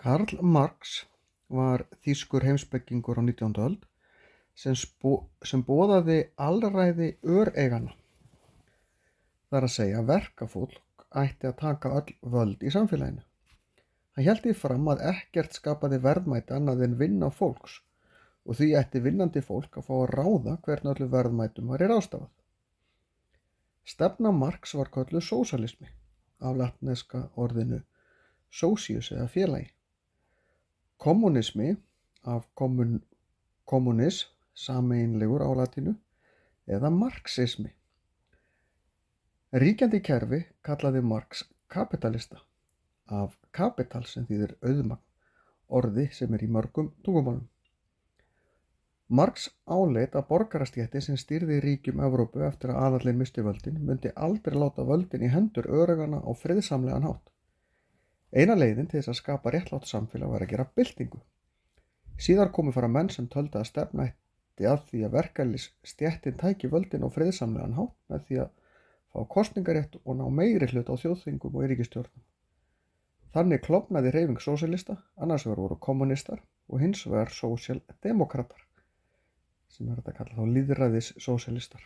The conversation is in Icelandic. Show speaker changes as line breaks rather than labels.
Karl Marx var þýskur heimspekingur á 19. öld sem boðaði alræði öreiganna, það er að segja verkafólk ætti að taka öll völd í samfélaginu. Hann hélt því fram að ekkert skapaði verðmæti annað en vinna fólks og því ætti vinnandi fólk að fá að ráða hvernig öllu verðmætum væri ráðstafað. Stefna Marx var kölluð sósíalismi, af latneska orðinu socius eða félagi. Kommunismi, af kommunis, sameiginlegur á latínu, eða marxismi. Ríkjandi kerfi kallaði Marx kapitalista, af kapital sem þýðir auðmagn, orði sem í mörgum tungumálum. Marx áleit að borgarastéttin sem stýrði ríkjum Evrópu eftir að aðallinn missti völdin myndi aldrei láta völdin í hendur öreigana á friðsamlegan hátt. Eina leiðin til þess að skapa réttlátt samfélag var að gera byltingu. Síðar komu fram menn sem töldu að stefna ætti að því að verkalýðsstéttin tæki völdin á friðsamlegan hátt með því að fá kosningarétt og ná meiri hlut á þjóðþingum og í ríkisstjórnum. Þannig klofnaði hreyfing sósíalista, annars vegar voru kommunistar og hins vegar sósíaldemókratar, sem hægt að kalla þá lýðræðissósíalistar.